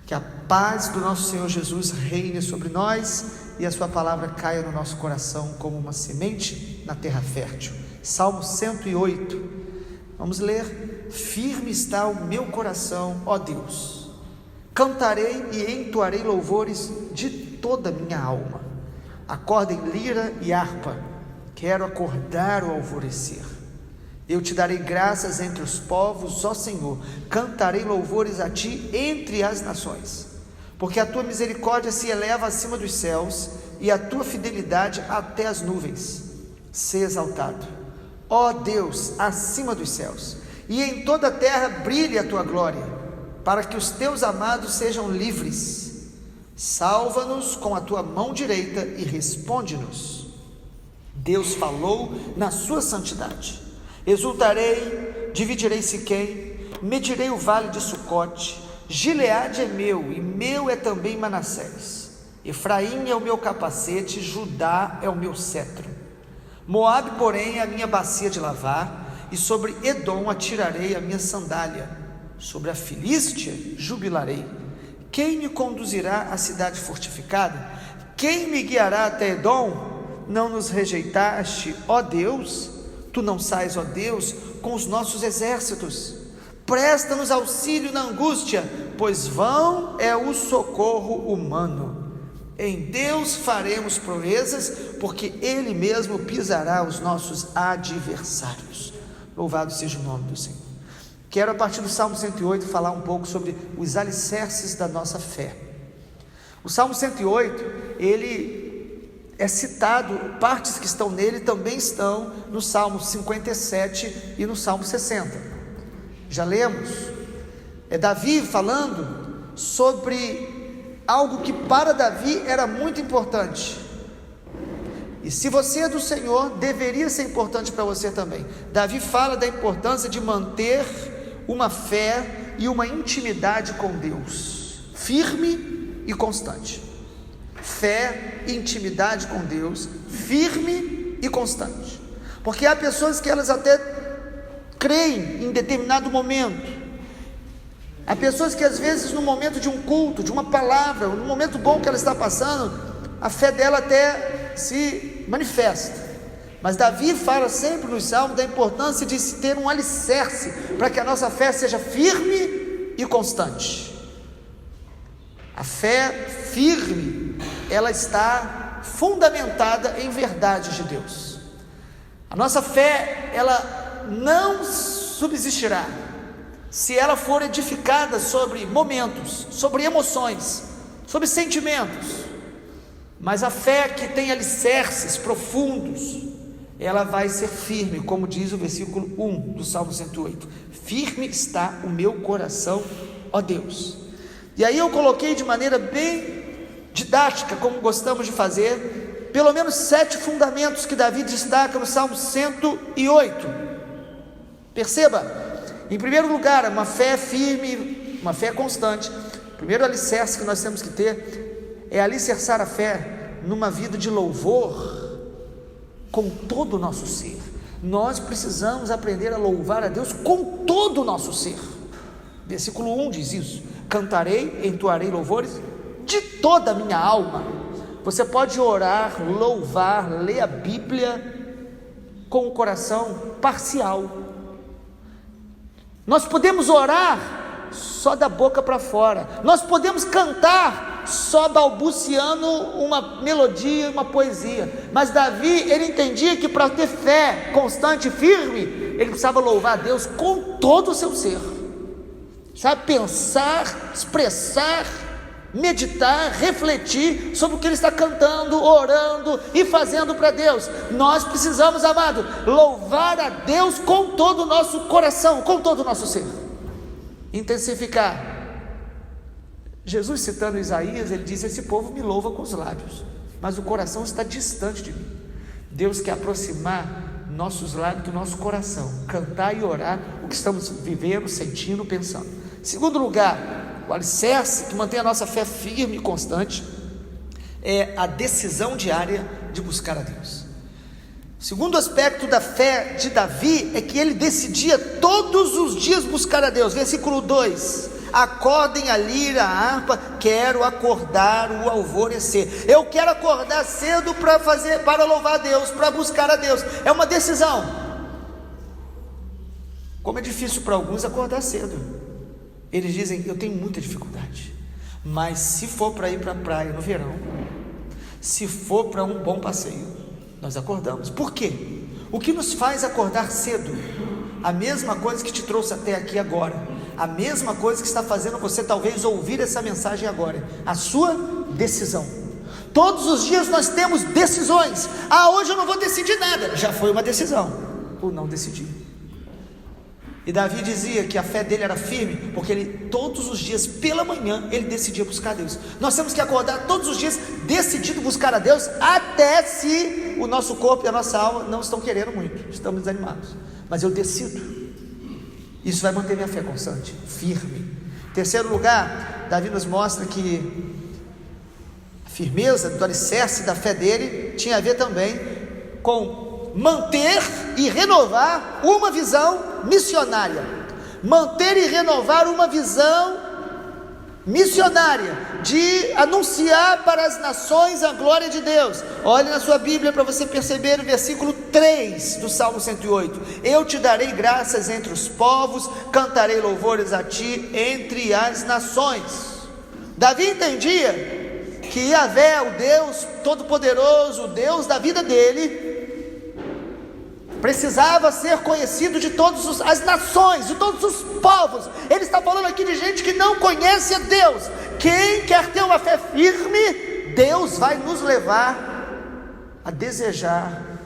Que a paz do nosso Senhor Jesus reine sobre nós e a sua palavra caia no nosso coração como uma semente na terra fértil. Salmo 108, vamos ler: firme está o meu coração, ó Deus, cantarei e entoarei louvores de toda a minha alma. Acordem lira e harpa, quero acordar o alvorecer. Eu te darei graças entre os povos, ó Senhor, cantarei louvores a ti entre as nações, porque a tua misericórdia se eleva acima dos céus e a tua fidelidade até as nuvens. Sê exaltado, ó Deus, acima dos céus, e em toda a terra brilhe a tua glória, para que os teus amados sejam livres. Salva-nos com a tua mão direita e responde-nos. Deus falou na sua santidade. Exultarei, dividirei Siquém, medirei o vale de Sucote. Gileade é meu, e meu é também Manassés. Efraim é o meu capacete, Judá é o meu cetro. Moabe, porém, é a minha bacia de lavar, e sobre Edom atirarei a minha sandália. Sobre a Filístia jubilarei. Quem me conduzirá à cidade fortificada? Quem me guiará até Edom? Não nos rejeitaste, ó Deus? Tu não sais, ó Deus, com os nossos exércitos. Presta-nos auxílio na angústia, pois vão é o socorro humano. Em Deus faremos proezas, porque Ele mesmo pisará os nossos adversários. Louvado seja o nome do Senhor. Quero, a partir do Salmo 108, falar um pouco sobre os alicerces da nossa fé. O Salmo 108, ele é citado, partes que estão nele também estão no Salmo 57 e no Salmo 60. Já lemos, é Davi falando sobre algo que para Davi era muito importante, e se você é do Senhor, deveria ser importante para você também. Davi fala da importância de manter uma fé e uma intimidade com Deus, firme e constante. Fé e intimidade com Deus, firme e constante, porque há pessoas que elas até creem em determinado momento, há pessoas que às vezes no momento de um culto, de uma palavra, no momento bom que ela está passando, a fé dela até se manifesta, mas Davi fala sempre no Salmo da importância de se ter um alicerce, para que a nossa fé seja firme e constante. A fé firme, ela está fundamentada em verdades de Deus. A nossa fé, ela não subsistirá se ela for edificada sobre momentos, sobre emoções, sobre sentimentos. Mas a fé que tem alicerces profundos, ela vai ser firme, como diz o versículo 1 do Salmo 108: firme está o meu coração, ó Deus. E aí eu coloquei de maneira bem didática, como gostamos de fazer, pelo menos 7 fundamentos que Davi destaca no Salmo 108. Perceba, em primeiro lugar, uma fé firme, uma fé constante. O primeiro alicerce que nós temos que ter é alicerçar a fé numa vida de louvor com todo o nosso ser. Nós precisamos aprender a louvar a Deus com todo o nosso ser. Versículo 1 diz isso: cantarei, entoarei louvores de toda a minha alma. Você pode orar, louvar, ler a Bíblia com o coração parcial. Nós podemos orar só da boca para fora, nós podemos cantar só balbuciando uma melodia, uma poesia, mas Davi, ele entendia que para ter fé constante e firme, ele precisava louvar a Deus com todo o seu ser, sabe, pensar, expressar, meditar, refletir sobre o que ele está cantando, orando e fazendo para Deus. Nós precisamos, amado, louvar a Deus com todo o nosso coração, com todo o nosso ser, intensificar. Jesus, citando Isaías, ele diz: esse povo me louva com os lábios, mas o coração está distante de mim. Deus quer aproximar nossos lábios do nosso coração, cantar e orar o que estamos vivendo, sentindo, pensando. Segundo lugar, o alicerce que mantém a nossa fé firme e constante é a decisão diária de buscar a Deus. O segundo aspecto da fé de Davi é que ele decidia todos os dias buscar a Deus. Versículo 2: acordem a lira, a harpa, quero acordar o alvorecer. Eu quero acordar cedo para louvar a Deus, para buscar a Deus. É uma decisão. Como é difícil para alguns acordar cedo. Eles dizem, eu tenho muita dificuldade, mas se for para ir para a praia no verão, se for para um bom passeio, nós acordamos. Por quê? O que nos faz acordar cedo? A mesma coisa que te trouxe até aqui agora, a mesma coisa que está fazendo você talvez ouvir essa mensagem agora, a sua decisão. Todos os dias nós temos decisões. Hoje eu não vou decidir nada. Já foi uma decisão, o não decidir. E Davi dizia que a fé dele era firme, porque ele todos os dias, pela manhã, ele decidia buscar a Deus. Nós temos que acordar todos os dias, decidido buscar a Deus, até se o nosso corpo e a nossa alma não estão querendo muito, estamos desanimados. Mas eu decido. Isso vai manter minha fé constante, firme. Em terceiro lugar, Davi nos mostra que a firmeza do alicerce da fé dele tinha a ver também com manter e renovar uma visão missionária. Manter e renovar uma visão missionária, de anunciar para as nações a glória de Deus. Olhe na sua Bíblia para você perceber o versículo 3 do Salmo 108. Eu te darei graças entre os povos, cantarei louvores a ti entre as nações. Davi entendia que Yahvé, o Deus Todo-Poderoso, o Deus da vida dele, precisava ser conhecido de todas as nações, de todos os povos. Ele está falando aqui de gente que não conhece a Deus. Quem quer ter uma fé firme, Deus vai nos levar a desejar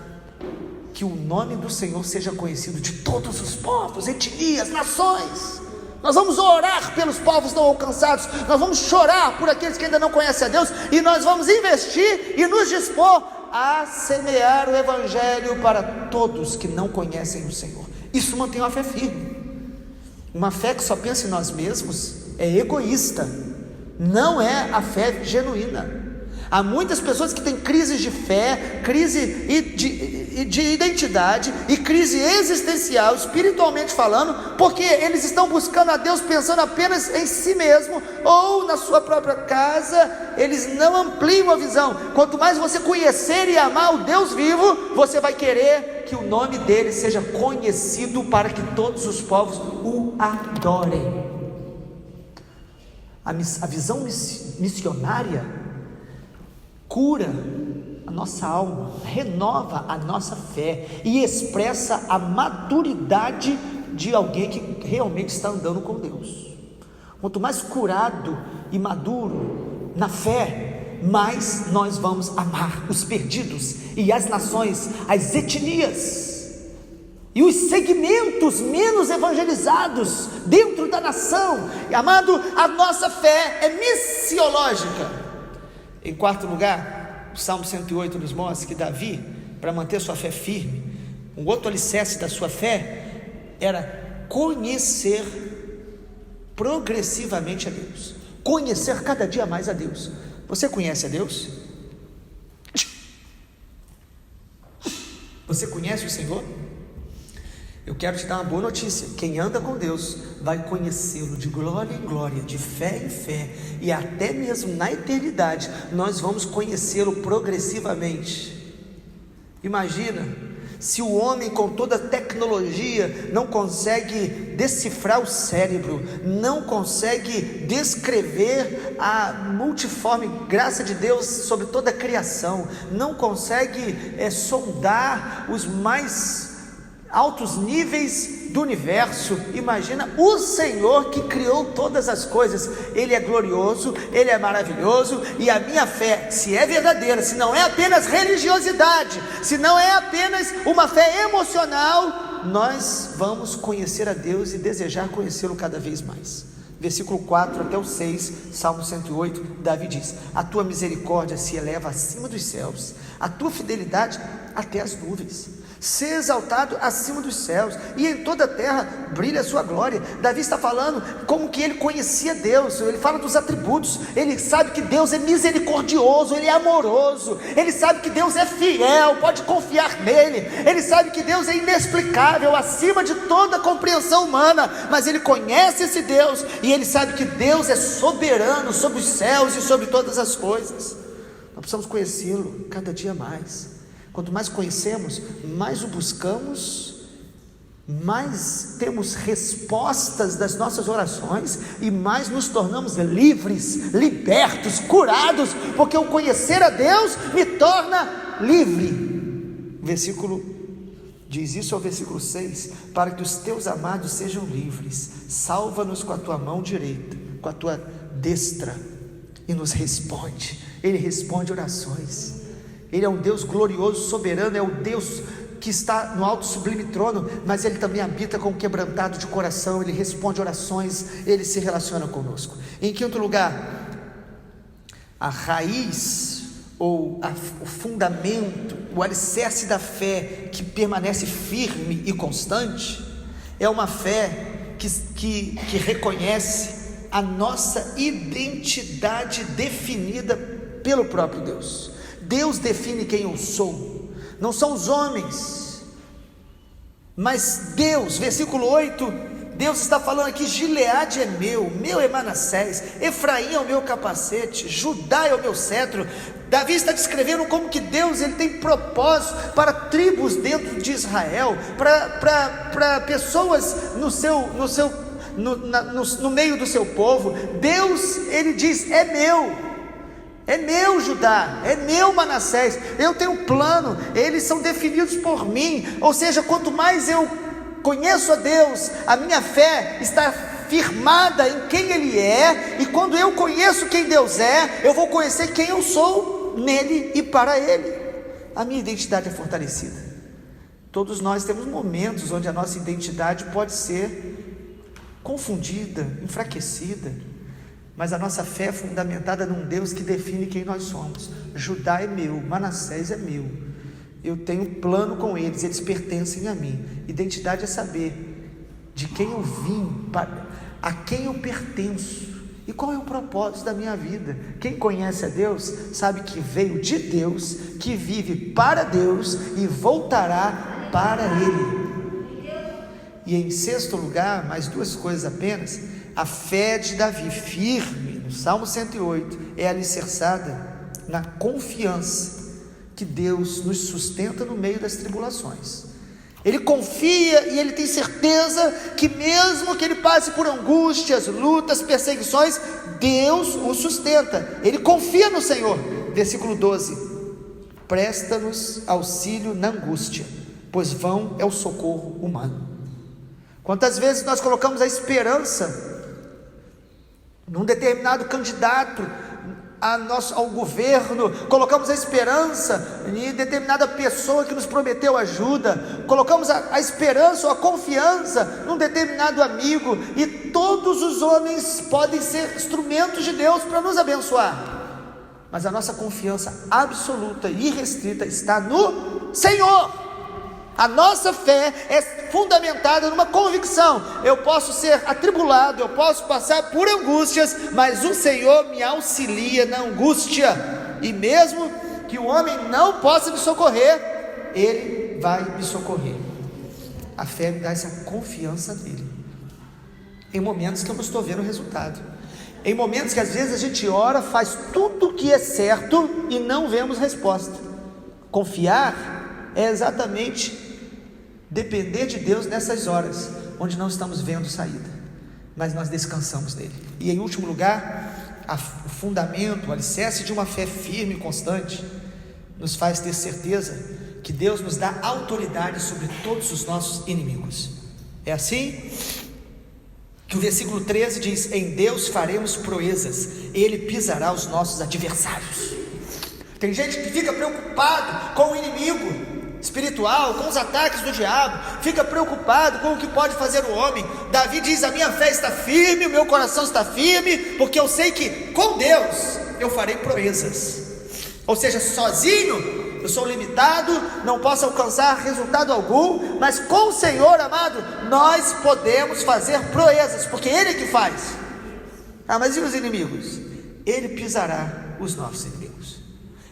que o nome do Senhor seja conhecido de todos os povos, etnias, nações. Nós vamos orar pelos povos não alcançados, nós vamos chorar por aqueles que ainda não conhecem a Deus, e nós vamos investir e nos dispor a semear o Evangelho para todos que não conhecem o Senhor. Isso mantém uma fé firme. Uma fé que só pensa em nós mesmos é egoísta, não é a fé genuína. Há muitas pessoas que têm crises de fé, crise de identidade e crise existencial, espiritualmente falando, porque eles estão buscando a Deus pensando apenas em si mesmo, ou na sua própria casa. Eles não ampliam a visão. Quanto mais você conhecer e amar o Deus vivo, você vai querer que o nome dele seja conhecido para que todos os povos o adorem. A visão missionária cura a nossa alma, renova a nossa fé e expressa a maturidade de alguém que realmente está andando com Deus. Quanto mais curado e maduro na fé, mais nós vamos amar os perdidos e as nações, as etnias e os segmentos menos evangelizados dentro da nação. Amado, a nossa fé é missiológica. Em quarto lugar, o Salmo 108 nos mostra que Davi, para manter sua fé firme, um outro alicerce da sua fé era conhecer progressivamente a Deus, conhecer cada dia mais a Deus. Você conhece a Deus? Você conhece o Senhor? Eu quero te dar uma boa notícia: quem anda com Deus vai conhecê-lo de glória em glória, de fé em fé, e até mesmo na eternidade nós vamos conhecê-lo progressivamente. Imagina se o homem, com toda a tecnologia, não consegue decifrar o cérebro, não consegue descrever a multiforme graça de Deus sobre toda a criação, não consegue sondar os mais altos níveis do universo. Imagina o Senhor que criou todas as coisas. Ele é glorioso, Ele é maravilhoso, e a minha fé, se é verdadeira, se não é apenas religiosidade, se não é apenas uma fé emocional, nós vamos conhecer a Deus e desejar conhecê-lo cada vez mais. Versículo 4 até o 6, Salmo 108, Davi diz: a tua misericórdia se eleva acima dos céus, a tua fidelidade até as nuvens. ser exaltado acima dos céus, e em toda a terra brilha a sua glória. Davi está falando como que ele conhecia Deus, ele fala dos atributos, ele sabe que Deus é misericordioso, ele é amoroso, ele sabe que Deus é fiel, pode confiar nele, ele sabe que Deus é inexplicável, acima de toda compreensão humana, mas ele conhece esse Deus, e ele sabe que Deus é soberano sobre os céus e sobre todas as coisas. Nós precisamos conhecê-lo cada dia mais. Quanto mais conhecemos, mais o buscamos, mais temos respostas das nossas orações e mais nos tornamos livres, libertos, curados, porque o conhecer a Deus me torna livre. O versículo diz isso ao versículo 6, para que os teus amados sejam livres, salva-nos com a tua mão direita, com a tua destra, e nos responde. Ele responde orações. Ele é um Deus glorioso, soberano, é o Deus que está no alto sublime trono, mas Ele também habita com o quebrantado de coração, Ele responde orações, Ele se relaciona conosco. Em quinto lugar, a raiz, ou o fundamento, o alicerce da fé, que permanece firme e constante, é uma fé que reconhece a nossa identidade definida pelo próprio Deus. Deus define quem eu sou, não são os homens, mas Deus. Versículo 8, Deus está falando aqui: Gileade é meu é Manassés, Efraim é o meu capacete, Judá é o meu cetro. Davi está descrevendo como que Deus ele tem propósito para tribos dentro de Israel, para pessoas no meio do seu povo. Deus, ele diz: é meu Judá, é meu Manassés, eu tenho um plano, eles são definidos por mim. Ou seja, quanto mais eu conheço a Deus, a minha fé está firmada em quem Ele é, e quando eu conheço quem Deus é, eu vou conhecer quem eu sou nele e para Ele. A minha identidade é fortalecida. Todos nós temos momentos onde a nossa identidade pode ser confundida, enfraquecida, mas a nossa fé é fundamentada num Deus que define quem nós somos. Judá é meu, Manassés é meu, eu tenho um plano com eles, eles pertencem a mim. Identidade é saber de quem eu vim, a quem eu pertenço, e qual é o propósito da minha vida. Quem conhece a Deus, sabe que veio de Deus, que vive para Deus e voltará para Ele. E em sexto lugar, mais duas coisas apenas. A fé de Davi, firme, no Salmo 108, é alicerçada na confiança que Deus nos sustenta no meio das tribulações. Ele confia e ele tem certeza que mesmo que ele passe por angústias, lutas, perseguições, Deus o sustenta. Ele confia no Senhor. Versículo 12: presta-nos auxílio na angústia, pois vão é o socorro humano. Quantas vezes nós colocamos a esperança num determinado candidato ao governo, colocamos a esperança em determinada pessoa que nos prometeu ajuda, colocamos a esperança ou a confiança num determinado amigo, e todos os homens podem ser instrumentos de Deus para nos abençoar, mas a nossa confiança absoluta e irrestrita está no Senhor. A nossa fé é fundamentada numa convicção: eu posso ser atribulado, eu posso passar por angústias, mas o Senhor me auxilia na angústia, e mesmo que o homem não possa me socorrer, Ele vai me socorrer. A fé me dá essa confiança nele, em momentos que eu não estou vendo o resultado, em momentos que às vezes a gente ora, faz tudo o que é certo e não vemos resposta. Confiar é exatamente depender de Deus nessas horas onde não estamos vendo saída, mas nós descansamos nele. E em último lugar, o fundamento, o alicerce de uma fé firme e constante nos faz ter certeza que Deus nos dá autoridade sobre todos os nossos inimigos. É assim que o versículo 13 diz: em Deus faremos proezas, Ele pisará os nossos adversários. Tem gente que fica preocupado com o inimigo espiritual, com os ataques do diabo, fica preocupado com o que pode fazer o homem. Davi diz: a minha fé está firme, o meu coração está firme, porque eu sei que com Deus eu farei proezas. Ou seja, sozinho eu sou limitado, não posso alcançar resultado algum, mas com o Senhor, amado, nós podemos fazer proezas, porque Ele é que faz. Mas e os inimigos? Ele pisará os nossos inimigos.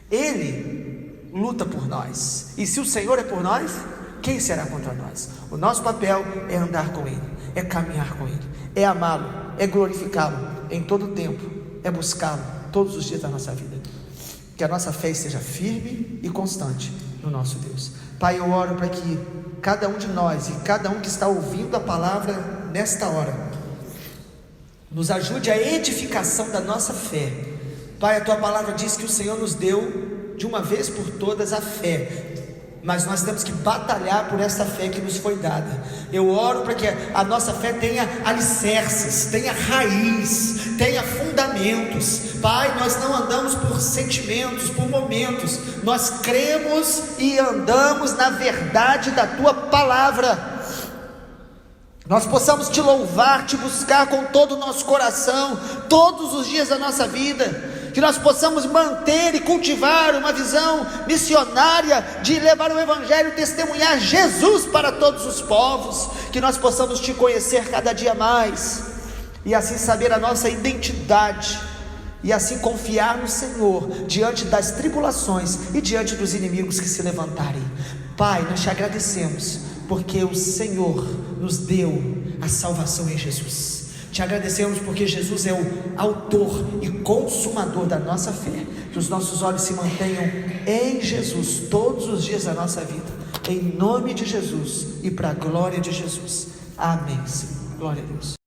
Ele luta por nós, e se o Senhor é por nós, quem será contra nós? O nosso papel é andar com Ele, é caminhar com Ele, é amá-lo, é glorificá-lo em todo o tempo, é buscá-lo todos os dias da nossa vida. Que a nossa fé esteja firme e constante no nosso Deus. Pai, eu oro para que cada um de nós e cada um que está ouvindo a palavra nesta hora nos ajude a edificação da nossa fé. Pai, a tua palavra diz que o Senhor nos deu de uma vez por todas a fé, mas nós temos que batalhar por essa fé que nos foi dada. Eu oro para que a nossa fé tenha alicerces, tenha raiz, tenha fundamentos. Pai, nós não andamos por sentimentos, por momentos, nós cremos e andamos na verdade da tua palavra. Nós possamos te louvar, te buscar com todo o nosso coração, todos os dias da nossa vida. Que nós possamos manter e cultivar uma visão missionária de levar o Evangelho, testemunhar Jesus para todos os povos. Que nós possamos te conhecer cada dia mais, e assim saber a nossa identidade, e assim confiar no Senhor, diante das tribulações e diante dos inimigos que se levantarem. Pai, nós te agradecemos, porque o Senhor nos deu a salvação em Jesus. Te agradecemos porque Jesus é o autor e consumador da nossa fé. Que os nossos olhos se mantenham em Jesus todos os dias da nossa vida, em nome de Jesus e para a glória de Jesus. Amém, Senhor. Glória a Deus.